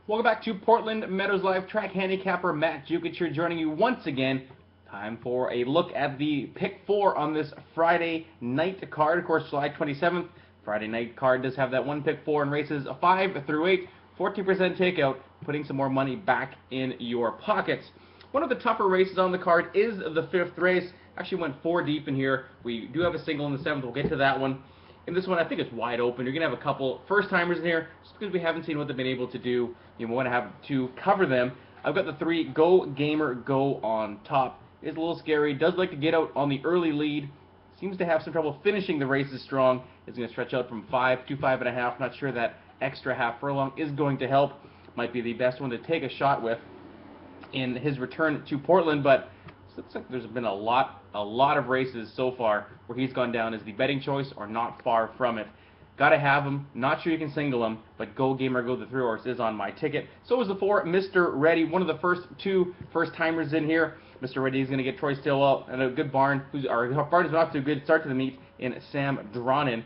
Welcome back to Portland Meadows Live. Track handicapper Matt Jukic here joining you once again. Time for a look at the pick four on this Friday night card. Of course, July 27th. Friday night card does have that one pick four in races 5 through 8. 14% takeout, putting some more money back in your pockets. One of the tougher races on the card is the 5th race. Actually went 4 deep in here. We do have a single in the 7th. We'll get to that one. In this one, I think it's wide open. You're going to have a couple first-timers in here, just because we haven't seen what they've been able to do. You want to have to cover them. I've got the 3 Go Gamer Go on top. It's a little scary. Does like to get out on the early lead. Seems to have some trouble finishing the races strong. Is going to stretch out from 5 to 5.5. Not sure that extra half furlong is going to help. Might be the best one to take a shot with in his return to Portland, but it looks like there's been a lot of races so far where he's gone down as the betting choice or not far from it. Gotta have him. Not sure you can single him, but Go Gamer Go, the 3 horse, is on my ticket. So is the 4 Mr. Ready, one of the first 2 first-timers in here. Mr. Ready is going to get Troy Stillwell and a good barn. Barn is off to a good start to the meet in Sam Dronin.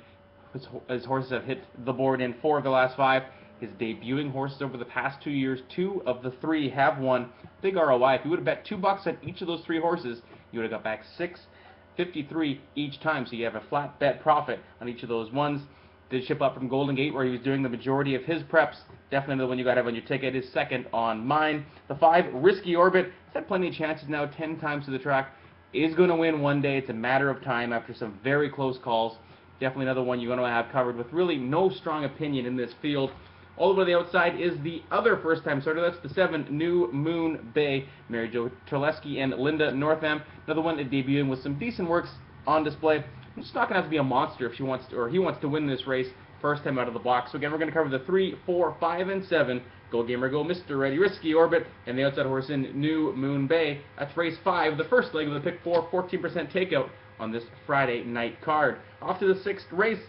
His horses have hit the board in 4 of the last 5. His debuting horses over the past 2 years, 2 of the 3 have won. Big ROI. If you would have bet $2 on each of those 3 horses, you would have got back $6.53 each time. So you have a flat bet profit on each of those ones. Did ship up from Golden Gate, where he was doing the majority of his preps. Definitely the one you got to have on your ticket. Is second on mine. The 5 Risky Orbit. He's had plenty of chances now, 10 times to the track. Is going to win one day. It's a matter of time after some very close calls. Definitely another one you're going to have covered with really no strong opinion in this field. All over the outside is the other first-time starter. That's the 7 New Moon Bay, Mary Jo Terleski and Linda Northam. Another one debuting with some decent works on display. It's not going to have to be a monster if she wants to, or he wants to win this race first time out of the box. So again, we're going to cover the 3, 4, 5, and 7. Go Gamer Go, Mr. Ready, Risky Orbit, and the outside horse in New Moon Bay. That's race 5, the first leg of the pick 4, 14% takeout on this Friday night card. Off to the 6th race,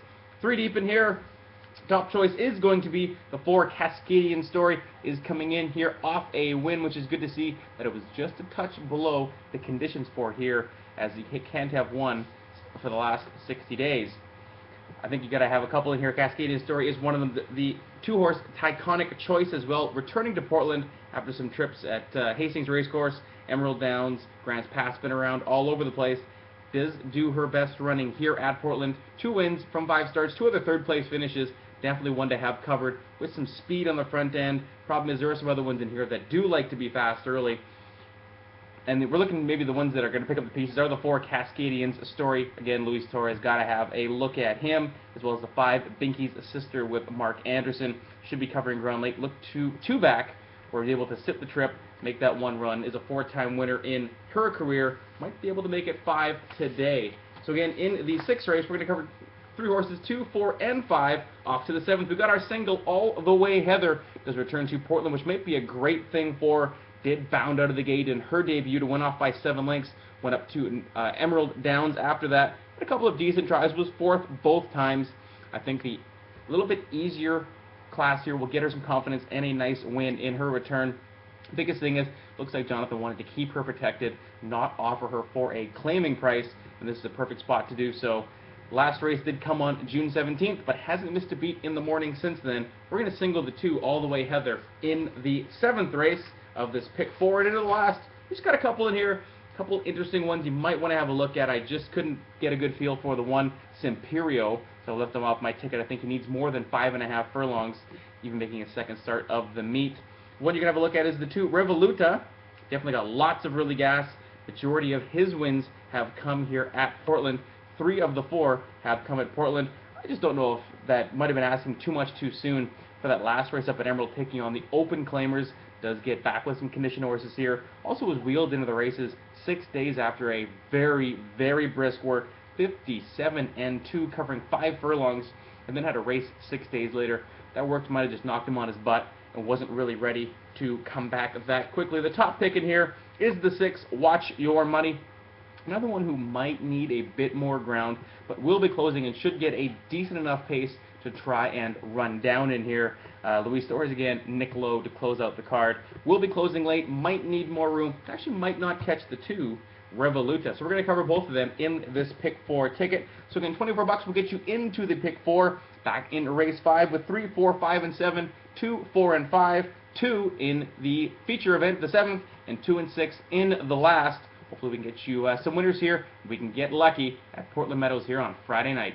3 deep in here. Top choice is going to be the 4 Cascadian Story, is coming in here off a win, which is good to see that it was just a touch below the conditions for here, as he can't have won for the last 60 days. I think you got to have a couple in here. Cascadian Story is one of them. The 2-horse Tyconic Choice as well, returning to Portland after some trips at Hastings Racecourse, Emerald Downs, Grants Pass, been around all over the place. Does do her best running here at Portland. 2 wins from 5 starts, 2 other third-place finishes. Definitely one to have covered with some speed on the front end. Problem is there are some other ones in here that do like to be fast early. And we're looking maybe the ones that are going to pick up the pieces are the 4 Cascadians Story. Again, Luis Torres got to have a look at him, as well as the 5 Binky's Sister with Mark Anderson. Should be covering ground late. Look to 2 back, where he's able to sit the trip, make that 1 run. Is a 4-time winner in her career. Might be able to make it 5 today. So again, in the 6th race, we're going to cover 3 horses, 2, 4, and 5. Off to the 7th. We've got our single All the Way Heather does return to Portland, which might be a great thing for. Did bound out of the gate in her debut to win off by 7 lengths. Went up to Emerald Downs after that. Had a couple of decent tries. Was 4th both times. I think the little bit easier class here will get her some confidence and a nice win in her return. Biggest thing is, looks like Jonathan wanted to keep her protected, not offer her for a claiming price, and this is a perfect spot to do so. Last race did come on June 17th, but hasn't missed a beat in the morning since then. We're going to single the 2 All the Way Heather in the 7th race of this pick 4 and into the last. We just got a couple in here, a couple interesting ones you might want to have a look at. I just couldn't get a good feel for the 1 Simperio, so I left them off my ticket. I think he needs more than 5.5 furlongs, even making a second start of the meet. One you're going to have a look at is the 2 Revoluta. Definitely got lots of early gas. Majority of his wins have come here at Portland. 3 of the 4 have come at Portland. I just don't know if that might have been asking too much too soon for that last race up at Emerald, taking on the open claimers. Does get back with some conditioned horses here. Also was wheeled into the races 6 days after a very, very brisk work. 57-2, covering 5 furlongs, and then had a race 6 days later. That work might have just knocked him on his butt and wasn't really ready to come back that quickly. The top pick in here is the 6 Watch Your Money. Another one who might need a bit more ground, but will be closing and should get a decent enough pace to try and run down in here. Luis Torres again, Nick Lowe to close out the card. Will be closing late, might need more room. Actually might not catch the 2 Revoluta. So we're going to cover both of them in this pick 4 ticket. So again, $24 will get you into the pick 4. Back in race 5 with 3, 4, 5, and 7, 2, 4, and 5. 2 in the feature event, the 7th, and 2 and 6 in the last. Hopefully we can get you some winners here. We can get lucky at Portland Meadows here on Friday night.